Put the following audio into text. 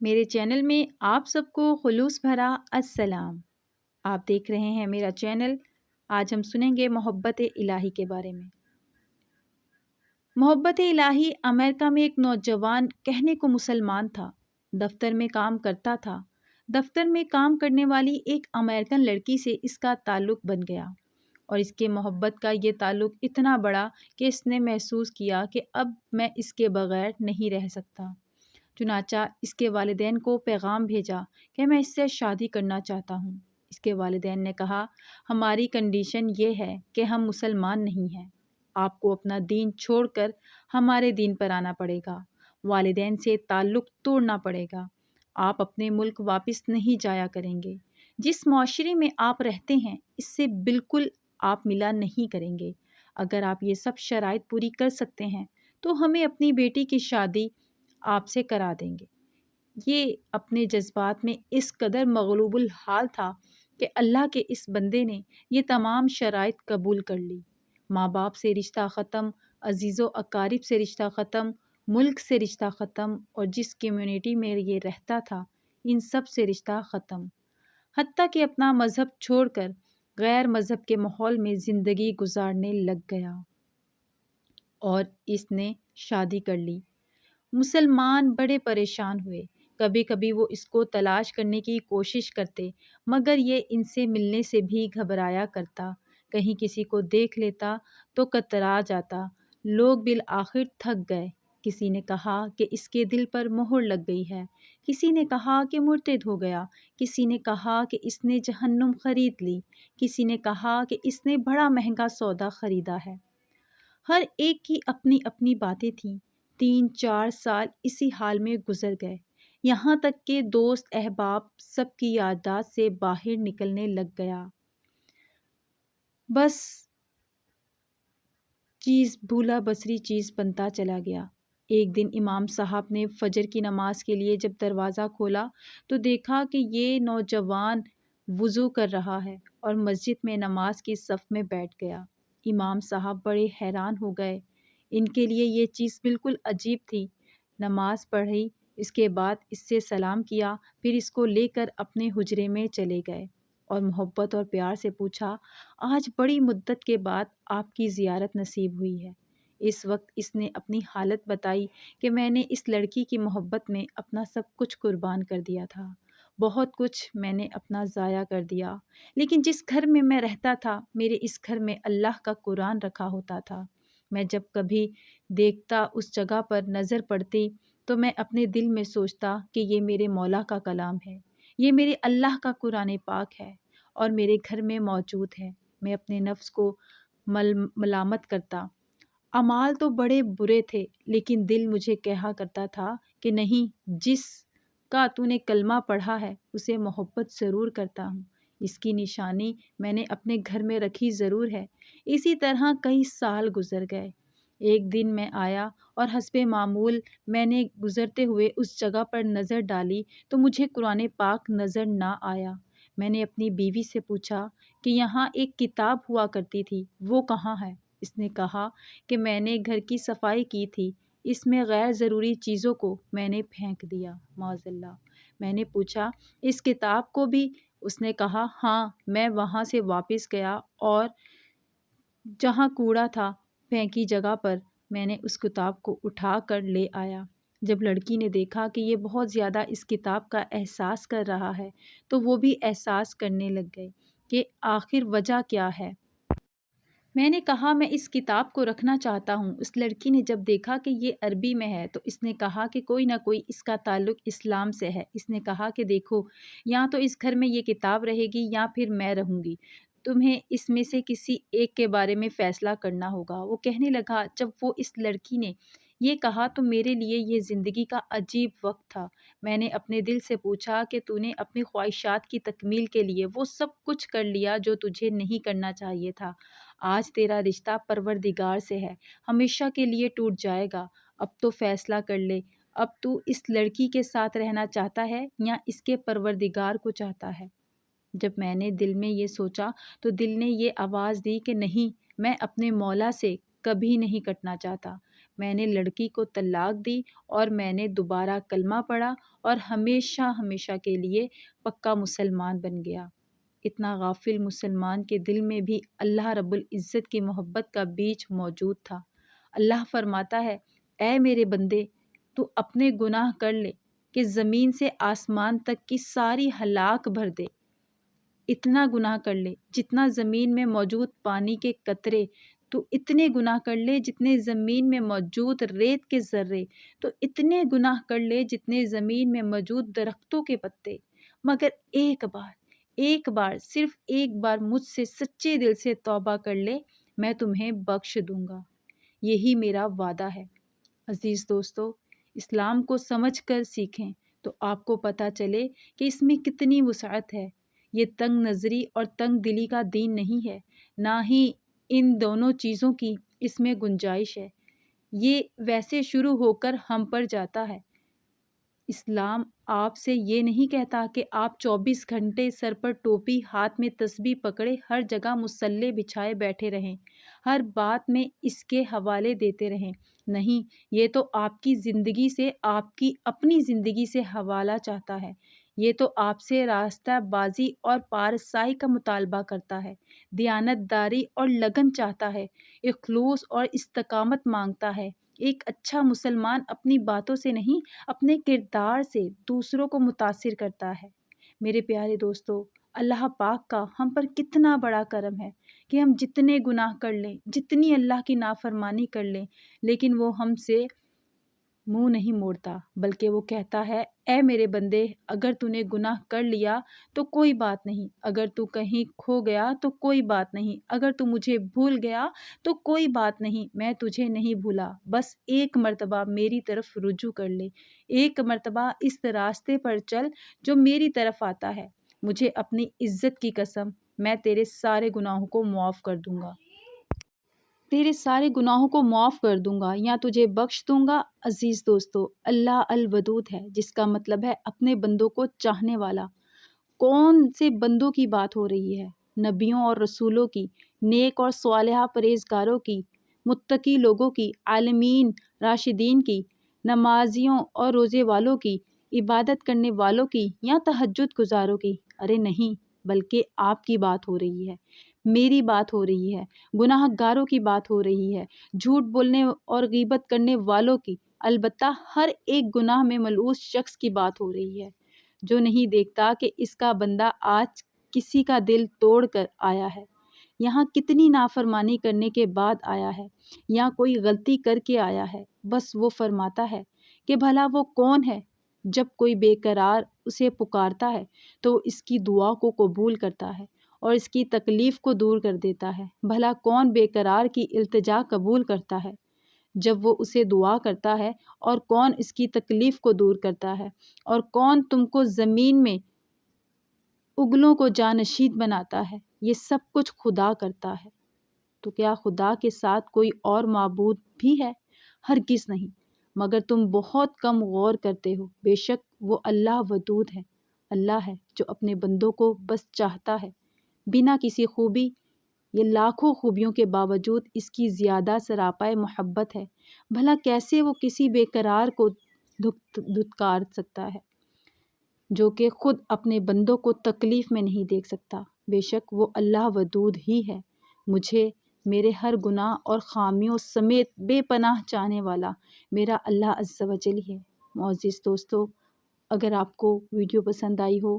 میرے چینل میں آپ سب کو خلوص بھرا السلام۔ آپ دیکھ رہے ہیں میرا چینل۔ آج ہم سنیں گے محبت الہی کے بارے میں۔ محبت الہی امریکہ میں ایک نوجوان کہنے کو مسلمان تھا، دفتر میں کام کرتا تھا۔ دفتر میں کام کرنے والی ایک امریکن لڑکی سے اس کا تعلق بن گیا اور اس کے محبت کا یہ تعلق اتنا بڑا کہ اس نے محسوس کیا کہ اب میں اس کے بغیر نہیں رہ سکتا۔ چنانچہ اس کے والدین کو پیغام بھیجا کہ میں اس سے شادی کرنا چاہتا ہوں۔ اس کے والدین نے کہا، ہماری کنڈیشن یہ ہے کہ ہم مسلمان نہیں ہیں، آپ کو اپنا دین چھوڑ کر ہمارے دین پر آنا پڑے گا، والدین سے تعلق توڑنا پڑے گا، آپ اپنے ملک واپس نہیں جایا کریں گے، جس معاشرے میں آپ رہتے ہیں اس سے بالکل آپ ملا نہیں کریں گے۔ اگر آپ یہ سب شرائط پوری کر سکتے ہیں تو ہمیں اپنی بیٹی کی شادی آپ سے کرا دیں گے۔ یہ اپنے جذبات میں اس قدر مغلوب الحال تھا کہ اللہ کے اس بندے نے یہ تمام شرائط قبول کر لی۔ ماں باپ سے رشتہ ختم، عزیز و اقارب سے رشتہ ختم، ملک سے رشتہ ختم، اور جس کمیونٹی میں یہ رہتا تھا ان سب سے رشتہ ختم، حتیٰ کہ اپنا مذہب چھوڑ کر غیر مذہب کے ماحول میں زندگی گزارنے لگ گیا اور اس نے شادی کر لی۔ مسلمان بڑے پریشان ہوئے، کبھی کبھی وہ اس کو تلاش کرنے کی کوشش کرتے مگر یہ ان سے ملنے سے بھی گھبرایا کرتا، کہیں کسی کو دیکھ لیتا تو کترا جاتا۔ لوگ بالآخر تھک گئے، کسی نے کہا کہ اس کے دل پر مہر لگ گئی ہے، کسی نے کہا کہ مرتد ہو گیا، کسی نے کہا کہ اس نے جہنم خرید لی، کسی نے کہا کہ اس نے بڑا مہنگا سودا خریدا ہے۔ ہر ایک کی اپنی اپنی باتیں تھیں۔ 3-4 سال اسی حال میں گزر گئے، یہاں تک کہ دوست احباب سب کی یادداشت سے باہر نکلنے لگ گیا۔ بس چیز بھولا بسری چیز بنتا چلا گیا۔ ایک دن امام صاحب نے فجر کی نماز کے لیے جب دروازہ کھولا تو دیکھا کہ یہ نوجوان وضو کر رہا ہے اور مسجد میں نماز کی صف میں بیٹھ گیا۔ امام صاحب بڑے حیران ہو گئے، ان کے لیے یہ چیز بالکل عجیب تھی۔ نماز پڑھی، اس کے بعد اس سے سلام کیا، پھر اس کو لے کر اپنے حجرے میں چلے گئے اور محبت اور پیار سے پوچھا، آج بڑی مدت کے بعد آپ کی زیارت نصیب ہوئی ہے۔ اس وقت اس نے اپنی حالت بتائی کہ میں نے اس لڑکی کی محبت میں اپنا سب کچھ قربان کر دیا تھا، بہت کچھ میں نے اپنا ضائع کر دیا، لیکن جس گھر میں میں رہتا تھا میرے اس گھر میں اللہ کا قرآن رکھا ہوتا تھا۔ میں جب کبھی دیکھتا اس جگہ پر نظر پڑتی تو میں اپنے دل میں سوچتا کہ یہ میرے مولا کا کلام ہے، یہ میرے اللہ کا قرآن پاک ہے اور میرے گھر میں موجود ہے۔ میں اپنے نفس کو ملامت کرتا، اعمال تو بڑے برے تھے لیکن دل مجھے کہا کرتا تھا کہ نہیں، جس کا تو نے کلمہ پڑھا ہے اسے محبت ضرور کرتا ہوں، اس کی نشانی میں نے اپنے گھر میں رکھی ضرور ہے۔ اسی طرح کئی سال گزر گئے۔ ایک دن میں آیا اور حسب معمول میں نے گزرتے ہوئے اس جگہ پر نظر ڈالی تو مجھے قرآن پاک نظر نہ آیا۔ میں نے اپنی بیوی سے پوچھا کہ یہاں ایک کتاب ہوا کرتی تھی، وہ کہاں ہے؟ اس نے کہا کہ میں نے گھر کی صفائی کی تھی، اس میں غیر ضروری چیزوں کو میں نے پھینک دیا، معاذ اللہ۔ میں نے پوچھا اس کتاب کو بھی؟ اس نے کہا ہاں، میں وہاں سے واپس گیا اور جہاں کوڑا تھا پھینکی جگہ پر میں نے اس کتاب کو اٹھا کر لے آیا۔ جب لڑکی نے دیکھا کہ یہ بہت زیادہ اس کتاب کا احساس کر رہا ہے تو وہ بھی احساس کرنے لگ گئے کہ آخر وجہ کیا ہے۔ میں نے کہا میں اس کتاب کو رکھنا چاہتا ہوں۔ اس لڑکی نے جب دیکھا کہ یہ عربی میں ہے تو اس نے کہا کہ کوئی نہ کوئی اس کا تعلق اسلام سے ہے۔ اس نے کہا کہ دیکھو، یا تو اس گھر میں یہ کتاب رہے گی یا پھر میں رہوں گی، تمہیں اس میں سے کسی ایک کے بارے میں فیصلہ کرنا ہوگا۔ وہ کہنے لگا، جب وہ اس لڑکی نے یہ کہا تو میرے لیے یہ زندگی کا عجیب وقت تھا۔ میں نے اپنے دل سے پوچھا کہ تو نے اپنی خواہشات کی تکمیل کے لیے وہ سب کچھ کر لیا جو تجھے نہیں کرنا چاہیے تھا۔ آج تیرا رشتہ پروردگار سے ہے، ہمیشہ کے لیے ٹوٹ جائے گا۔ اب تو فیصلہ کر لے، اب تو اس لڑکی کے ساتھ رہنا چاہتا ہے یا اس کے پروردگار کو چاہتا ہے؟ جب میں نے دل میں یہ سوچا تو دل نے یہ آواز دی کہ نہیں، میں اپنے مولا سے کبھی نہیں کٹنا چاہتا، میں نے لڑکی کو طلاق دی اور میں نے دوبارہ کلمہ پڑھا اور ہمیشہ ہمیشہ کے لیے پکا مسلمان بن گیا۔ اتنا غافل مسلمان کے دل میں بھی اللہ رب العزت کی محبت کا بیج موجود تھا۔ اللہ فرماتا ہے، اے میرے بندے، تو اپنے گناہ کر لے کہ زمین سے آسمان تک کی ساری ہلاک بھر دے۔ اتنا گناہ کر لے جتنا زمین میں موجود پانی کے قطرے، تو اتنے گناہ کر لے جتنے زمین میں موجود ریت کے ذرے، تو اتنے گناہ کر لے جتنے زمین میں موجود درختوں کے پتے، مگر ایک بار صرف ایک بار مجھ سے سچے دل سے توبہ کر لے، میں تمہیں بخش دوں گا۔ یہی میرا وعدہ ہے۔ عزیز دوستو، اسلام کو سمجھ کر سیکھیں تو آپ کو پتہ چلے کہ اس میں کتنی وسعت ہے۔ یہ تنگ نظری اور تنگ دلی کا دین نہیں ہے، نہ ہی ان دونوں چیزوں کی اس میں گنجائش ہے۔ یہ ویسے شروع ہو کر ہم پر جاتا ہے۔ اسلام آپ سے یہ نہیں کہتا کہ آپ 24 گھنٹے سر پر ٹوپی، ہاتھ میں تسبیح پکڑے ہر جگہ مصلے بچھائے بیٹھے رہیں، ہر بات میں اس کے حوالے دیتے رہیں۔ نہیں، یہ تو آپ کی زندگی سے، آپ کی اپنی زندگی سے حوالہ چاہتا ہے۔ یہ تو آپ سے راستہ بازی اور پارسائی کا مطالبہ کرتا ہے، دیانت داری اور لگن چاہتا ہے، اخلاص اور استقامت مانگتا ہے۔ ایک اچھا مسلمان اپنی باتوں سے نہیں، اپنے کردار سے دوسروں کو متاثر کرتا ہے۔ میرے پیارے دوستو، اللہ پاک کا ہم پر کتنا بڑا کرم ہے کہ ہم جتنے گناہ کر لیں، جتنی اللہ کی نافرمانی کر لیں، لیکن وہ ہم سے منہ نہیں موڑتا، بلکہ وہ کہتا ہے، اے میرے بندے، اگر تو نے گناہ کر لیا تو کوئی بات نہیں، اگر تو کہیں کھو گیا تو کوئی بات نہیں، اگر تو مجھے بھول گیا تو کوئی بات نہیں، میں تجھے نہیں بھولا، بس ایک مرتبہ میری طرف رجوع کر لے، ایک مرتبہ اس راستے پر چل جو میری طرف آتا ہے، مجھے اپنی عزت کی قسم، میں تیرے سارے گناہوں کو معاف کر دوں گا، تیرے سارے گناہوں کو معاف کر دوں گا یا تجھے بخش دوں گا۔ عزیز دوستو، اللہ الودود ہے، جس کا مطلب ہے اپنے بندوں کو چاہنے والا۔ کون سے بندوں کی بات ہو رہی ہے؟ نبیوں اور رسولوں کی، نیک اور صالحہ پرہیزگاروں کی، متقی لوگوں کی، عالمین راشدین کی، نمازیوں اور روزے والوں کی، عبادت کرنے والوں کی یا تہجد گزاروں کی؟ ارے نہیں، بلکہ آپ کی بات ہو رہی ہے، میری بات ہو رہی ہے، گناہ گاروں کی بات ہو رہی ہے، جھوٹ بولنے اور غیبت کرنے والوں کی، البتہ ہر ایک گناہ میں ملوث شخص کی بات ہو رہی ہے، جو نہیں دیکھتا کہ اس کا بندہ آج کسی کا دل توڑ کر آیا ہے، یہاں کتنی نافرمانی کرنے کے بعد آیا ہے، یا کوئی غلطی کر کے آیا ہے۔ بس وہ فرماتا ہے کہ بھلا وہ کون ہے؟ جب کوئی بے قرار اسے پکارتا ہے تو وہ اس کی دعا کو قبول کرتا ہے اور اس کی تکلیف کو دور کر دیتا ہے۔ بھلا کون بے قرار کی التجا قبول کرتا ہے جب وہ اسے دعا کرتا ہے، اور کون اس کی تکلیف کو دور کرتا ہے، اور کون تم کو زمین میں اگلوں کو جانشین بناتا ہے؟ یہ سب کچھ خدا کرتا ہے۔ تو کیا خدا کے ساتھ کوئی اور معبود بھی ہے؟ ہرگز نہیں، مگر تم بہت کم غور کرتے ہو۔ بے شک وہ اللہ ودود ہے، اللہ ہے جو اپنے بندوں کو بس چاہتا ہے، بنا کسی خوبی، یہ لاکھوں خوبیوں کے باوجود اس کی زیادہ سراپا محبت ہے۔ بھلا کیسے وہ کسی بے قرار کو دھتکار سکتا ہے جو کہ خود اپنے بندوں کو تکلیف میں نہیں دیکھ سکتا؟ بے شک وہ اللہ ودود ہی ہے، مجھے میرے ہر گناہ اور خامیوں سمیت بے پناہ چاہنے والا میرا اللہ عز و جل ہے۔ معزز دوستو، اگر آپ کو ویڈیو پسند آئی ہو